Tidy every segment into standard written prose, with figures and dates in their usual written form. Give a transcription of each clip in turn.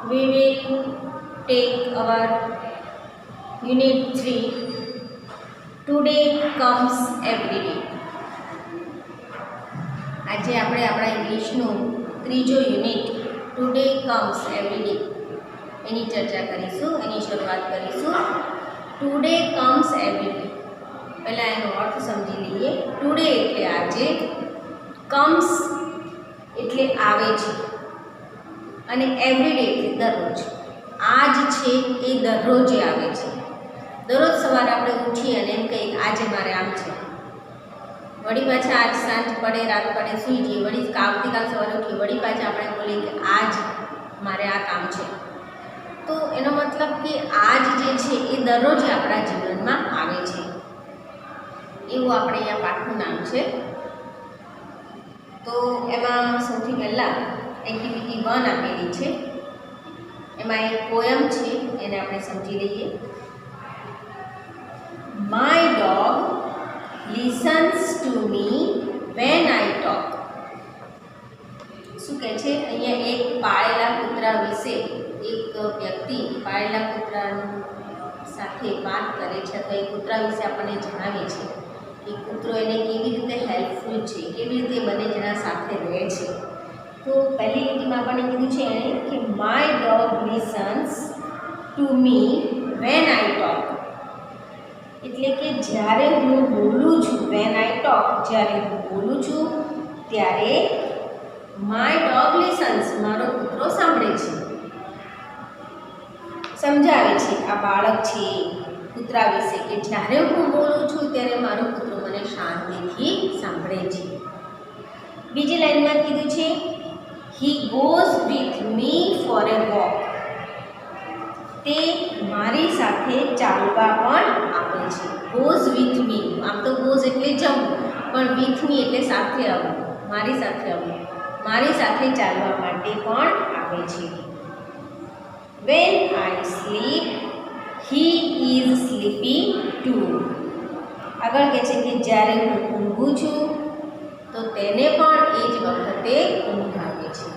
we will take our unit 3 today comes every day. આજે આપણે આપણા ઇંગ્લિશનું ત્રીજો unit today comes every day એની ચર્ચા કરીશું, એની શરૂઆત કરીશું. ટુડે કમ્સ એવરી ડે, પહેલાં એનો અર્થ સમજી લઈએ. ટુડે એટલે આજે, કમ્સ એટલે આવે છે, અને એવરી ડે એટલે દરરોજ. આજ છે એ દરરોજે આવે છે. દરરોજ સવારે આપણે ઉઠીએ અને એમ કહીએ આજે મારે આમ છે, વળી પાછા આજ સાંજ પડે રાત પડે સૂઈ જઈએ, વળી આવતીકાલ સવારે ઉઠીએ, વળી પાછા આપણે બોલીએ કે આજ મારે આ કામ છે. તો એનો મતલબ કે આજ જે છે એ દરરોજ આપણા જીવનમાં આવે છે, એવું આપણે અહીંયા પાઠનું નામ છે. તો એમાં સૌથી પહેલાં એક્ટિવિટી 1 આપેલી છે, એમાં એક પોયમ છે, એને આપણે સમજી લઈએ. My dog listens to me when I talk. શું કહે છે અહીંયા? એક પાળેલા કૂતરા વિશે એક વ્યક્તિ પાળેલા કૂતરા સાથે વાત કરે છે, તો એ કૂતરા વિશે આપણને જણાવે છે કે કૂતરો એને કેવી રીતે હેલ્પફુલ છે, કેવી રીતે બંને જણા સાથે રહે છે. તો પહેલી લીટીમાં આપણને કીધું છે એણે કે my dog listens to me when I talk, એટલે કે જ્યારે હું બોલું છું, વેન આઈ ટોક, જ્યારે હું બોલું છું ત્યારે માય ડોગ લિસન્સ, મારો કૂતરો સાંભળે છે, સમજાવે છે આ બાળક છે કૂતરા વિશે કે જ્યારે હું બોલું છું ત્યારે મારો કૂતરો મને શાંતિથી સાંભળે છે. બીજી લાઈનમાં કીધું છે he goes with me for a walk, તે મારી સાથે ચાલવા પણ આવે છે. ગોઝ વિથ મી, આમ તો ગોઝ એટલે જવું, પણ વિથ મી એટલે સાથે આવવું, મારી સાથે આવવું, મારી સાથે ચાલવા માટે પણ આવે છે. When I sleep he is sleepy too, આગળ કહે છે કે જ્યારે હું ઊંઘું છું તો તેને પણ એ જ વખતે ઊંઘ આવે છે.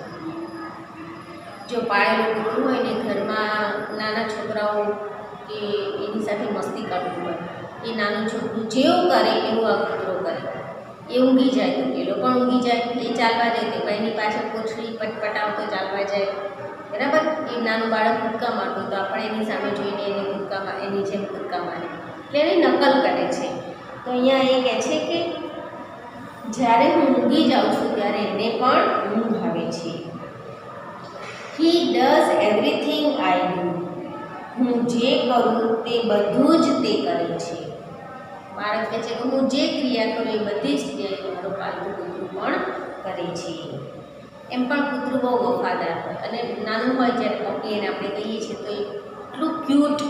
જો પાળેલું કૂતરું હોય ને ઘરમાં, નાના છોકરાઓ કે એની સાથે મસ્તી કરતું હોય, એ નાનું છોકરું જેવું કરે એવું આ કૂતરો કરે. એ ઊંઘી જાય તો પેલો પણ ઊંઘી જાય, એ ચાલવા જાય તો એની પાછળ પૂંછડી પટપટાવતો ચાલવા જાય, બરાબર. એ નાનું બાળક કૂદકા મારતું તો આપણે એની સામે જોઈને એને એની જેમ કૂદકા મારે, એટલે એની નકલ કરે છે. તો અહીંયા એ કહે છે કે જ્યારે હું ઊંઘી જાઉં છું ત્યારે એને પણ ઊંઘ આવે છે. He does everything I do, હું જે કરું તે બધું જ તે કરે છે. બાળક કહે છે કે હું જે ક્રિયા કરું એ બધી જ ક્રિયા મારો પાલતુ કૂતરું પણ કરે છે. એમ પણ કૂતરું બહુ વફાદાર હોય, અને નાનું હોય જ્યારે પપ્પી એને આપણે કહીએ છીએ તો એટલું ક્યુટ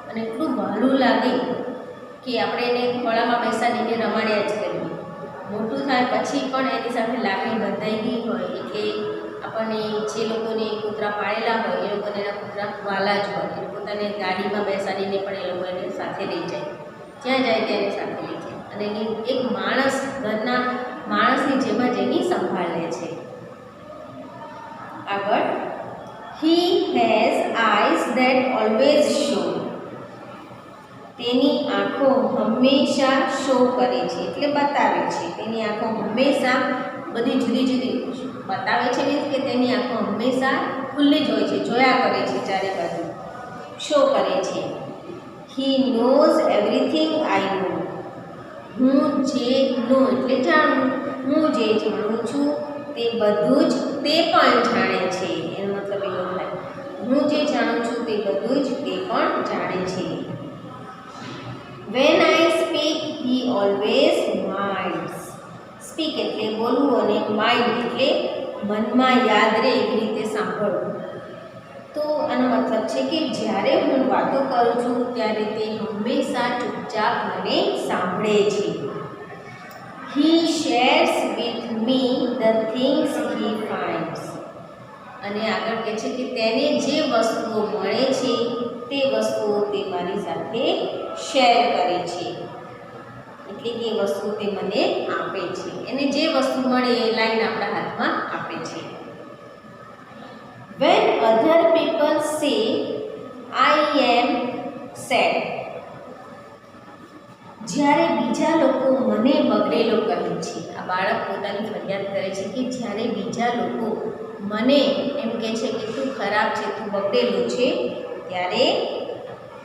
અને એટલું વહાલું લાગે કે આપણે એને ખોળામાં બેસાડીને રમાડ્યા જ કરીએ. મોટું થાય પછી પણ એની સાથે લાગણી બંધાઈ ગઈ હોય, એટલે આપણને જે લોકોને કૂતરા પાળેલા હોય એ લોકોને એના કૂતરા વાલા જ હોય, એ પોતાને ગાડીમાં બેસાડીને પણ એ લોકો એને સાથે લઈ જાય, જ્યાં જાય ત્યાં એને સાથે લઈ જાય, અને એની એક માણસ, ઘરના માણસની જેમ જ એની સંભાળ લે છે. આગળ he has eyes that always show, તેની આંખો હંમેશા શો કરે છે એટલે બતાવે છે. તેની આંખો હંમેશા બધી જુદી જુદી બતાવે છે, મીન્સ કે તેની આંખો હંમેશા ખુલ્લી જ હોય છે, જોયા કરે છે ચારે બાજુ, શો કરે છે. હી નોઝ એવરીથિંગ આઈ નો, હું જે નો એટલે જાણું, હું જે જાણું છું તે બધું જ તે પણ જાણે છે. એનો મતલબ એવો થાય, હું જે જાણું છું તે બધું જ તે પણ જાણે છે. When I speak he always minds, speak એટલે બોલવું, અને માઇન્ડ એટલે મનમાં યાદ રહે એવી રીતે સાંભળવું. તો આનો મતલબ છે કે જ્યારે હું વાતો કરું છું ત્યારે તે હંમેશા ચૂપચાપ મને સાંભળે છે. He shares with me the things he finds, અને આગળ કહે છે કે તેને જે વસ્તુઓ મળે છે તે વસ્તુઓ તે મારી સાથે શેર કરે છે, એટલે કે એ વસ્તુ તે મને આપે છે. એને જે વસ્તુ મળે એ લાઈન આપણા હાથમાં આપે છે. When other people people say I am sad. જ્યારે બીજા લોકો મને બગડેલો કહે છે, આ બાળક પોતાની ફરિયાદ કરે છે કે જ્યારે બીજા લોકો મને એમ કહે છે કે તું ખરાબ છે, તું બગડેલો છે, ત્યારે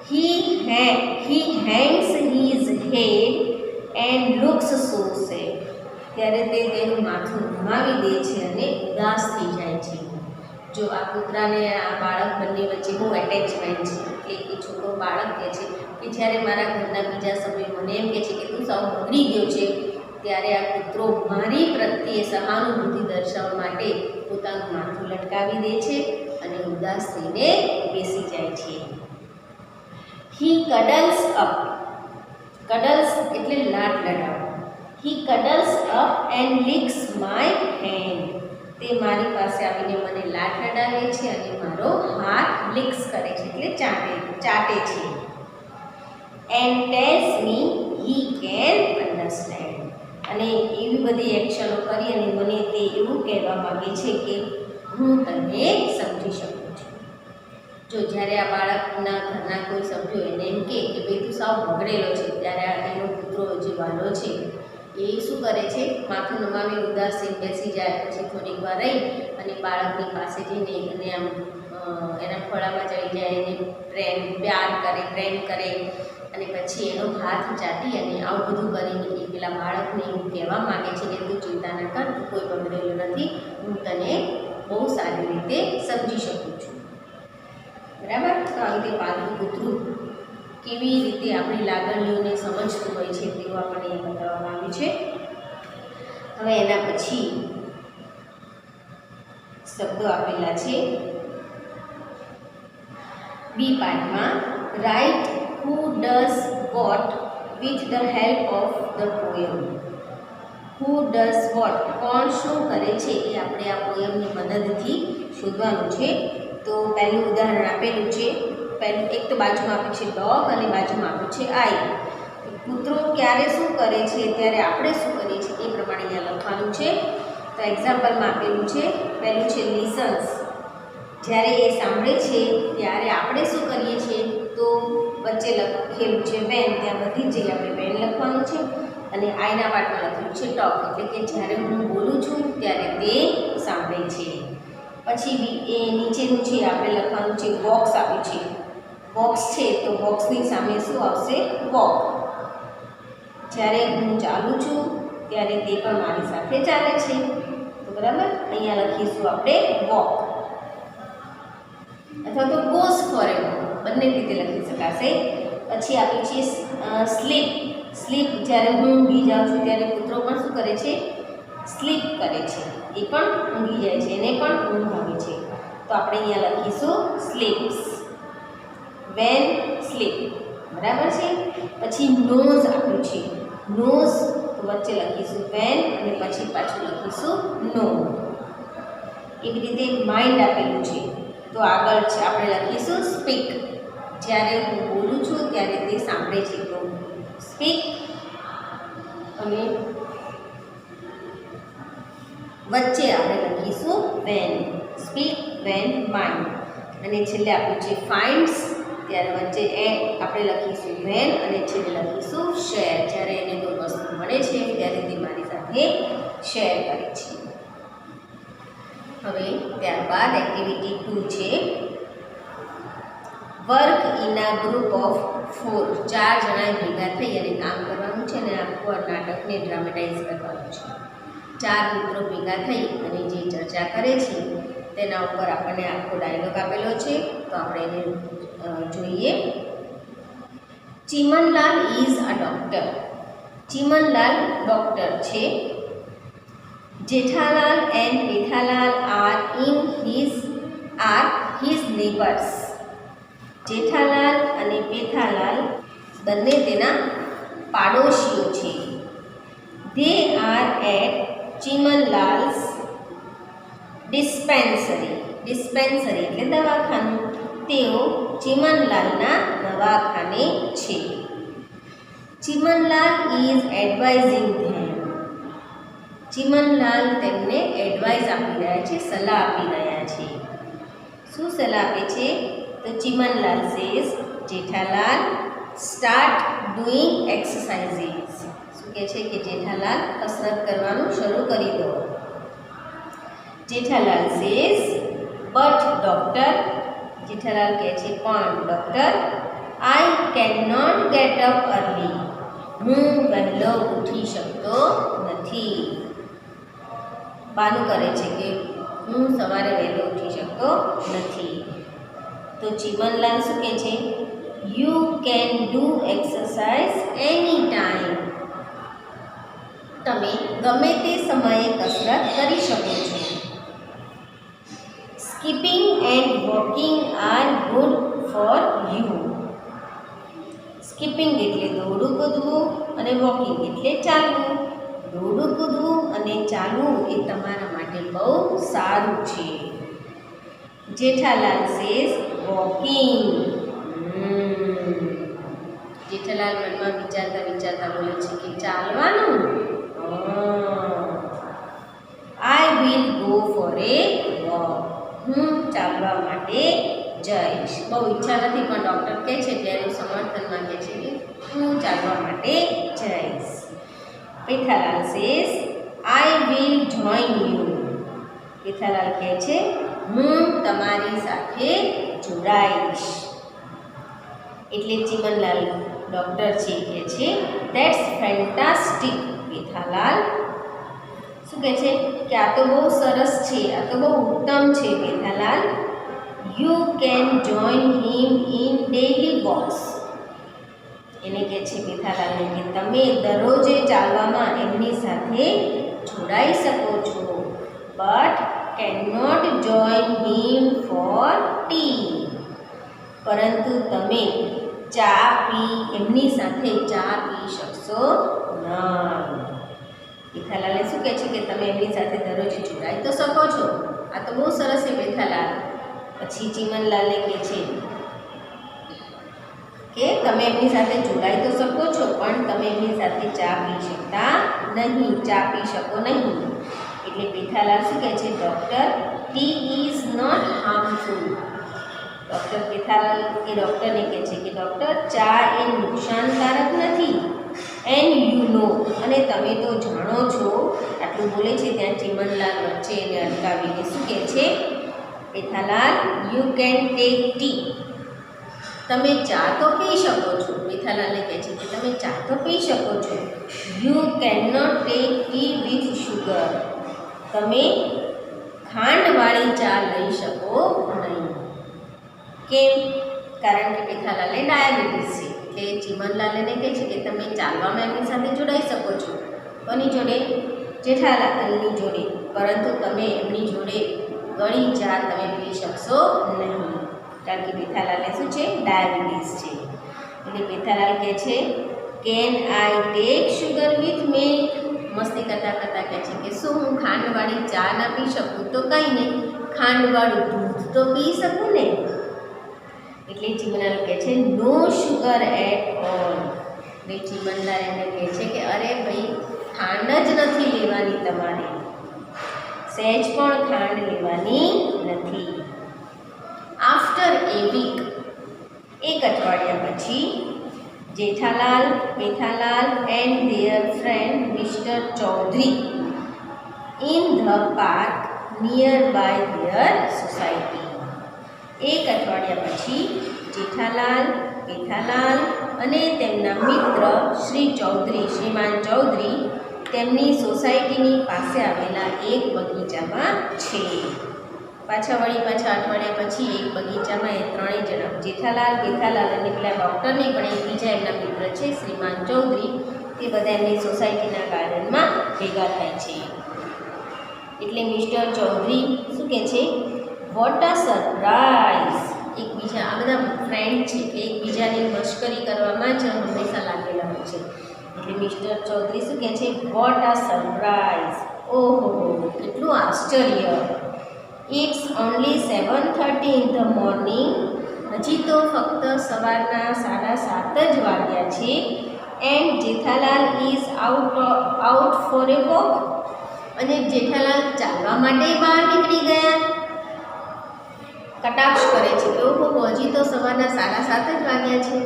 he hangs his head and looks so sad. ત્યારે તે તેનું માથું નમાવી દે છે અને ઉદાસ થઈ જાય છે. જો આ કૂતરાને આ બાળક બંને વચ્ચે બહુ એટેચમેન્ટ છે, એટલે એ છોકરો બાળક કહે છે કે જ્યારે મારા ઘરના બીજા સભ્યો મને એમ કહે છે કે તું સાવ બગડી ગયો છે, ત્યારે આ કૂતરો મારી પ્રત્યે સહાનુભૂતિ દર્શાવવા માટે પોતાનું માથું લટકાવી દે છે અને ઉદાસ થઈને બેસી જાય છે. He cuddles up. Cuddles એટલે લાડ લડાવ. He cuddles up and licks my hand. તે મારી પાસે આવીને મને લાડ લડાવે છે અને મારો હાથ લિક્સ કરે છે એટલે ચાટે છે. And tells me he can understand. અને એવી બધી એક્શનો કરી અને મને તે એવું કહેવા માગે છે કે હું તને સમજી શકું છું. જો જ્યારે આ બાળકના ઘરના કોઈ સભ્યો એને એમ કહે કે ભાઈ તું સાવ બગડેલો છે, ત્યારે આ એનો કૂતરો જે વાલો છે એ શું કરે છે, માથું નમાવી ઉદાસ થઈને બેસી જાય. પછી થોડીક વાર રહી અને બાળકની પાસે જઈને એને આમ એના ખોળામાં જઈ જાય, એને પ્રેમ કરે અને પછી એનો હાથ ચાટી અને આવું બધું કરીને એ પેલા બાળકને એવું કહેવા માગે છે કે તું ચિંતા ના કર, તું કોઈ બગડેલું નથી, હું તને બહુ સારી રીતે સમજી શકું છું. બરાબર. તો આવી રીતે પાલતુ કૂતરું કેવી રીતે આપણી લાગણીઓને સમજતું હોય છે તેવું આપણને એ બતાવવામાં આવ્યું છે. હવે એના પછી શબ્દો આપેલા છે બી પાર્ટમાં. Right who does what with the help of the poem. Who does what, કોણ શું કરે છે એ આપણે આ પોયમની મદદથી શોધવાનું છે. તો પહેલું ઉદાહરણ આપેલું છે, એક તો બાજુમાં આપ્યું છે ડોગ અને બાજુમાં આપ્યું છે આઈ. કૂતરો ક્યારે શું કરે છે, ત્યારે આપણે શું કરીએ છીએ એ પ્રમાણે અહીંયા લખવાનું છે. તો એક્ઝામ્પલમાં આપેલું છે, પહેલું છે લિસન્સ. જ્યારે એ સાંભળે છે ત્યારે આપણે શું કરીએ છીએ, તો વચ્ચે લખેલું છે વેન, ત્યાં બધી જ જગ્યાએ આપણે વેન લખવાનું છે. અને આઈના પાર્ટમાં લખેલું છે ટોક, એટલે કે જ્યારે હું બોલું છું ત્યારે તે સાંભળે છે. પછી એ નીચેનું છે આપણે લખવાનું છે બોક્સ આપ્યું છે. બોક્સ છે તો બોક્સની સામે શું આવશે, વોક. જ્યારે હું ચાલું છું ત્યારે તે પણ મારી સાથે ચાલે છે. તો બરાબર, અહીંયા લખીશું આપણે વોક અથવા તો ગોઝ ફોર એ વોક, બંને રીતે લખી શકાશે. પછી આપી છે સ્લીપ. સ્લીપ, જ્યારે હું ઊંઘી જાઉં છું ત્યારે કૂતરો પણ શું કરે છે, સ્લીપ કરે છે, એ પણ ઊંઘી જાય છે, એને પણ ઊંઘ આવે છે. તો આપણે અહીંયા લખીશું સ્લીપ્સ, વેન સ્લીપ. બરાબર છે. પછી નોઝ આપ્યું છે, નોઝ, તો વચ્ચે લખીશું વેન અને પછી પાછું લખીશું નો. એવી રીતે માઇન્ડ આપેલું છે, તો આગળ છે આપણે લખીશું સ્પીક. જ્યારે હું બોલું છું ત્યારે તે સાંભળે છે, તો સ્પીક. અને વચ્ચે આપણે લખીશું વેન, સ્પીક વેન માઇન્ડ. અને છેલ્લે આપ્યું છે ફાઇન્ડ્સ, ત્યારે વચ્ચે આપણે લખીશું વેન અને છેલ્લે લખીશું શેર. જ્યારે એને કોઈ વસ્તુ મળે છે ત્યારે તે મારી સાથે શેર કરે છે. હવે ત્યારબાદ એક્ટિવિટી 2 છે work in a group of 4. 4 જણાએ ભેગા થઈ અને કામ કરવાનું છે અને આખું નાટકને ડ્રામેટાઇઝ કરવાનું છે. 4 મિત્રો ભેગા થઈ અને જે ચર્ચા કરે છે તેના ઉપર આપણને આખો ડાયલોગ આપેલો છે, તો આપણે એને જોઈએ. Chimanlal is a doctor. Chimanlal doctor છે. Jethalal and Pethalal are his neighbours. Jethalal અને પેથાલાલ બંને તેના પાડોશીઓ છે. They are at Chimanlal's dispensary. Dispensary એટલે દવાખાનું. તેઓ ચીમનલાલના દવાખાને છે. Chimanlal is advising them. Chimanlal તેમને એડવાઇસ આપી રહ્યા છે, સલાહ આપી રહ્યા છે. શું સલાહ આપે છે? તો Chimanlal says Jethalal start doing exercises. શું કહે છે કે જેઠાલાલ કસરત કરવાનું શરૂ કરી દો. Jethalal says but doctor, Jethalal કહે છે પણ doctor, I can not get up early, હું વહેલો ઉઠી શકતો નથી. બાનું કરે છે કે હું સવારે વહેલો ઉઠી શકતો નથી. તો ચીમનલાલ શું કહે છે? You can do exercise any time, તમે ગમે તે સમયે કસરત કરી શકો છો. Skipping and walking are good for you. Skipping એટલે દોડવું કૂદવું અને વોકિંગ એટલે ચાલવું. દોડવું કૂદવું અને ચાલવું એ તમારા માટે બહુ સારું છે. Jethalal says walking. જેઠાલાલ મનમાં વિચારતા વિચારતા બોલે છે કે ચાલવાનું. I will go for a walk, હું ચાલવા માટે જઈશ. બહુ ઈચ્છા નથી પણ ડૉક્ટર કહે છે તેનું સમર્થનમાં કહે છે કે હું ચાલવા માટે જઈશ. Jethalal says I will join you. Jethalal કહે છે હું તમારી સાથે જોડાઈશ. એટલે ચીમનલાલ ડૉક્ટર છે કહે છે ધેટ્સ ફેન્ટાસ્ટિક જેઠાલાલ. શું કહે છે કે આ તો બહુ સરસ છે, આ તો બહુ ઉત્તમ છે Jethalal. You can join him in daily walks. એને કહે છે જેઠાલાલને કે તમે દરરોજે ચાલવામાં એમની સાથે જોડાઈ શકો છો. But can not join him for tea. પરંતુ તમે એમની સાથે ચા પી શકશો નહીં. જેઠાલાલે શું કહે છે કે તમે એમની સાથે દરરોજ જોડાઈ તો શકો છો. આ તો બહુ સરસ છે જેઠાલાલ. પછી ચીમનલાલને કહે છે કે તમે એમની સાથે જોડાઈ તો શકો છો પણ તમે એમની સાથે ચા પી શકતા નહીં, ચા પી શકો નહીં. એટલે જેઠાલાલ શું કહે છે doctor, tea is not harmful. Doctor Jethalal એ ડૉક્ટરને કહે છે કે ડૉક્ટર, ચા એ નુકસાનકારક નથી. એન્ડ યુ નો, અને તમે તો જાણો છો. આટલું બોલે છે ત્યાં ચીમનલાલ વચ્ચે એને અટકાવીને શું કહે છે Jethalal, you can take T. તમે ચા તો પી શકો છો. જેઠાલાલને કહે છે કે તમે ચા તો પી શકો છો. You can not take tea with sugar. તમે ખાંડવાળી ચા લઈ શકો નહીં. કેમ? કારણ કે જેઠાલાલને ડાયાબિટીસ છે. એટલે ચીમનલાલને કહે છે કે તમે ચાલવામાં એમની સાથે જોડાઈ શકો છો. કોની જોડે? જેઠાલાલની જોડે. પરંતુ તમે એમની જોડે ગળી ચા તમે પી શકશો નહીં. કારણ કે જેઠાલાલને શું છે? ડાયાબિટીસ છે. એટલે જેઠાલાલ કહે છે can I take sugar with milk. મસ્તી કરતાં કરતાં કહે છે કે શું હું ખાંડવાળી ચા ના પી શકું? તો કંઈ નહીં, ખાંડવાળું દૂધ તો પી શકું ને. એટલે ચીમનલાલ કહે છે નો શુગર એટ ઓલ. એટલે ચીમનલાલ એને કહે છે કે અરે ભાઈ, ખાંડ જ નથી લેવાની તમારે, સહેજ પણ ખાંડ લેવાની નથી. આફ્ટર એ વીક, એક અઠવાડિયા પછી, Jethalal and their friend mister Chaudhary in the park near by their society. એક અઠવાડિયા પછી જેઠાલાલ અને તેમના મિત્ર શ્રીમાન ચૌધરી તેમની સોસાયટીની પાસે આવેલા એક બગીચામાં છે. પાછા અઠવાડિયા પછી એક બગીચામાં એ ત્રણેય જણા જેઠાલાલ અને પેલા ડૉક્ટરને પણ એક બીજા એમના મિત્ર છે શ્રીમાન ચૌધરી, તે બધા એમની સોસાયટીના ગાર્ડનમાં ભેગા થાય છે. એટલે મિસ્ટર ચૌધરી શું કહે છે, વોટ અ સરપ્રાઈઝ. એકબીજા આ બધા ફ્રેન્ડ છે કે એકબીજાની મશ્કરી કરવામાં જ હંમેશા લાગેલા હોય છે. એટલે મિસ્ટર ચૌધરી શું કહે છે, વોટ અ સરપ્રાઈઝ. ઓહો, કેટલું આશ્ચર્ય. It's only 7:30 in the morning. હજી તો ફક્ત સવારના 7:30 જ વાગ્યા છે. And Jethalal is out for a walk. અને જેઠાલાલ ચાલવા માટે બહાર નીકળી ગયા. કટાક્ષ કરે છે કે ઓહો હજી તો સવારના 7:30 જ વાગ્યા છે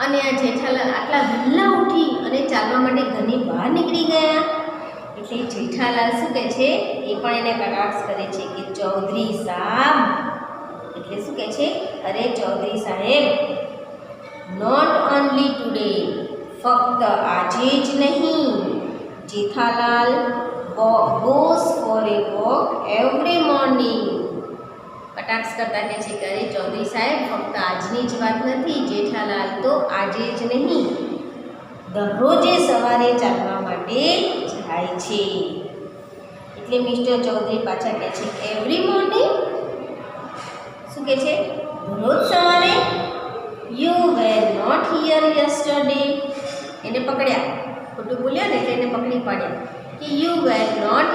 અને આ જેઠાલાલ આટલા વહેલા ઉઠી અને ચાલવા માટે ઘરની બહાર નીકળી ગયા. એટલે જેઠાલાલ શું કહે છે, એ પણ એને કટાક્ષ કરે છે કે ચૌધરી સાહેબ, એટલે શું કહે છે, અરે ચૌધરી સાહેબ, નોટ ઓનલી ટુડે, ફક્ત આજે જ નહીં. Jethalal goes for a walk every morning. કટાક્ષ કરતા કહે છે કે અરે ચૌધરી સાહેબ, ફક્ત આજની જ વાત નથી, જેઠાલાલ તો આજે જ નહીં, દરરોજે સવારે ચાલવા માટે જાય છે. એટલે મિસ્ટર ચૌધરી પાછા કહે છે એવરી મોર્નિંગ, શું કહે છે, દરરોજ સવારે. You were not here yesterday, એને પકડ્યા, ખોટું બોલ્યા ને એટલે એને પકડી પાડ્યા કે you were not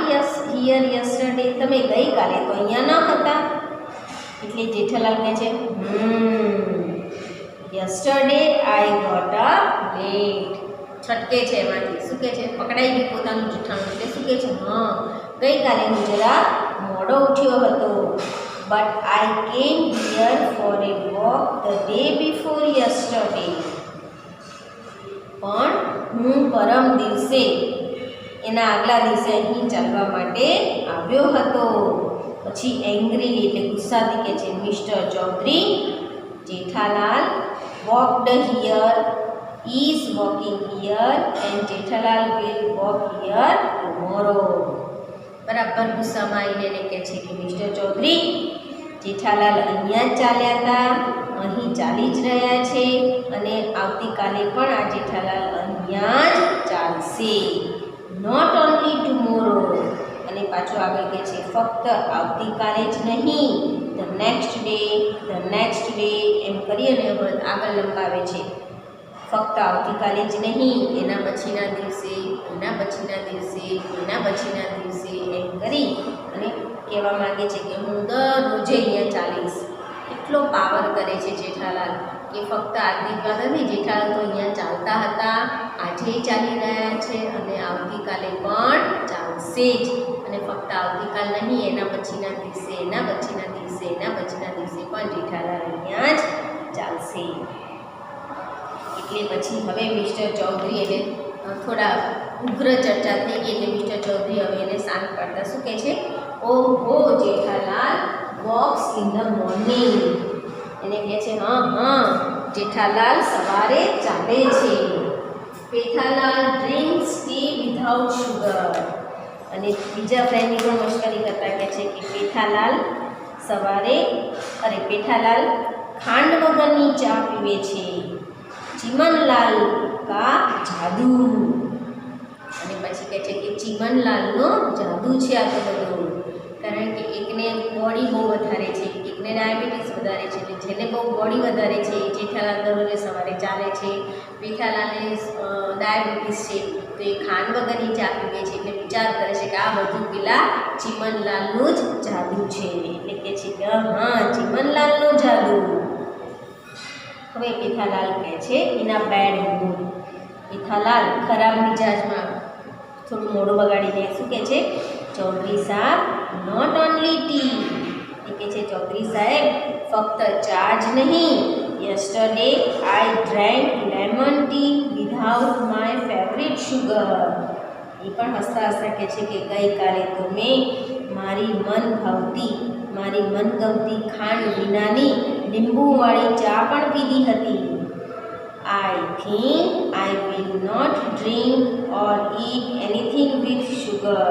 here yesterday, તમે ગઈકાલે તો અહીંયા ન હતા. એટલે જેઠાલાલ કહે છે yesterday I got up late. છટકે છે એમાંથી, શું કહે છે, પકડાઈ ગયું પોતાનું જૂઠાણું. એટલે શું કહે છે, હા ગઈકાલે હું જરા મોડો ઉઠ્યો હતો, બટ આઈ કેમ here for a walk the day before yesterday. પણ હું પરમ દિવસે, એના આગલા દિવસે અહીં ચાલવા માટે આવ્યો હતો. પછી એંગ્રીલી એટલે ગુસ્સાથી કહે છે mister Chaudhary, Jethalal walked here, is walking here and Jethalal will walk here tomorrow. બરાબર ગુસ્સામાં આવીને એને કહે છે કે મિસ્ટર ચૌધરી, જેઠાલાલ અહીંયા જ ચાલ્યા હતા, અહીં ચાલી જ રહ્યા છે અને આવતીકાલે પણ આ જેઠાલાલ અહીંયા જ ચાલશે. નોટ ઓનલી ટુમોરો, અને પાછું આગળ કહે છે ફક્ત આવતીકાલે જ નહીં, ધ નેક્સ્ટ ડે, એમ કરી અને આગળ લંબાવે છે. ફક્ત આવતીકાલે જ નહીં, એના પછીના દિવસે, એના પછીના દિવસે, એના પછીના દિવસે, એમ કરી અને કહેવા માગે છે કે હું દરરોજે અહીંયા ચાલીશ. એટલો પાવર કરે છે જેઠાલાલ કે ફક્ત આજની વાત નથી, જેઠાલાલ તો અહીંયા ચાલતા હતા, આજે ચાલી રહ્યા છે અને આવતીકાલે પણ ચાલશે જ. અને ફક્ત આવતીકાલ નહીં, એના પછીના દિવસે, એના પછીના દિવસે, એના પછીના દિવસે પણ જેઠાલાલ અહીંયા જ ચાલશે. એટલે પછી હવે મિસ્ટર ચૌધરી એને થોડા ઉગ્ર ચર્ચા થઈ ગઈ, એટલે મિસ્ટર ચૌધરી હવે એને શાંત કરતા શું કહે છે, ઓહો Jethalal walks in the morning. એને કહે છે હા જેઠાલાલ સવારે ચાલે છે. Pethalal drinks T without sugar. અને બીજા ફ્રેન્ડની પણ મશ્કરી કરતા કહે છે કે પેઠાલાલ ખાંડ વગરની ચા પીવે છે. ચીમનલાલ કા જાદુ. અને પછી કહે છે કે ચીમનલાલનો જાદુ છે આ તો બધું, કારણ કે એકને બોડી બહુ વધારે છે, એકને ડાયાબિટીસ વધારે છે, એટલે જેને બહુ બોડી વધારે છે એ જેઠાલાલ દરરોજે સવારે ચાલે છે. પેઠાલાલને ડાયાબિટીસ છે તો એ ખાંડ વગરની ચા પીવે છે, એટલે વિચાર કરે છે કે આ બધું પેલા ચીમનલાલનું જ જાદુ છે. એટલે કહે છે કે હા ચીમનલાલનું જાદુ. હવે પેઠાલાલ કહે છે એના બેડ મૂડ. પેઠાલાલ ખરાબ મિજાજમાં થોડું મોઢું બગાડીને શું કહે છે, ચૌધરી સાહેબ નોટ ઓનલી ટી, એ કહે છે ચૌધરી સાહેબ ફક્ત ચા જ નહીં, yesterday I drank lemon tea without my favourite sugar. એ પણ હસતા હસતા કહે છે કે ગઈકાલે તો મેં મારી મનગમતી ખાંડ વિનાની લીંબુવાળી ચા પણ પીધી હતી. I think I will not drink or eat anything with sugar.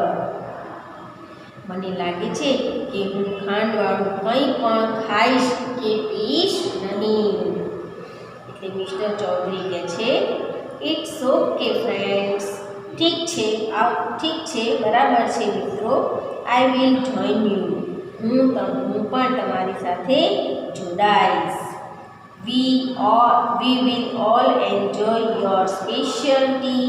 મને લાગે છે કે હું ખાંડવાળું કંઈ પણ ખાઈશ કે પીશ નહીં. એટલે મિસ્ટર ચૌધરી કહે છે ઇટ્સ ઓકે ફ્રેન્ડ્સ, ઠીક છે બરાબર છે મિત્રો, આઈ વિલ જોઈન યુ, હું પણ તમારી સાથે જોડાઈશ. We will all enjoy your special tea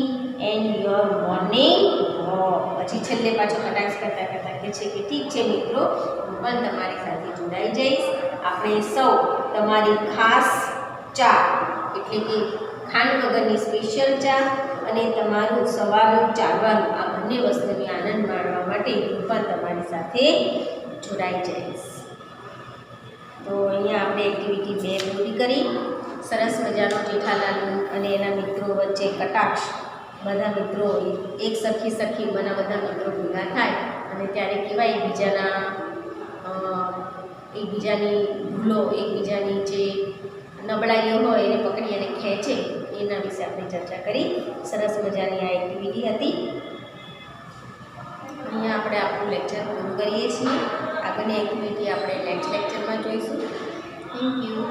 and your morning walk. પછી છેલ્લે પાછો કટાક્ષ કરતા કહે છે કે ઠીક છે મિત્રો, હું પણ તમારી સાથે જોડાઈ જઈશ. આપણે સૌ તમારી ખાસ ચા એટલે કે ખાંડ વગરની સ્પેશિયલ ચા અને તમારું સવારનું ચાલવાનું આ બંને વસ્તુની આનંદ માણવા માટે હું પણ તમારી સાથે જોડાઈ જઈશ. આપણે એક્ટિવિટી 2 પૂરી કરી. સરસ મજાનો જેઠાલાલ અને એના મિત્રો વચ્ચે કટાક્ષ, બધા મિત્રો એક સખી બધા મિત્રો ભેગા થાય અને ત્યારે કેવા એકબીજાની ભૂલો, એકબીજાની જે નબળાઈઓ હોય એને પકડી અને ખેંચે, એના વિશે આપણે ચર્ચા કરી. સરસ મજાની આ એક્ટિવિટી હતી. અહીંયા આપણે આપણું લેક્ચર પૂરું કરીએ છીએ. આગળની એક્ટિવિટી આપણે નેક્સ્ટ લેક્ચરમાં જોઈશું. Thank you.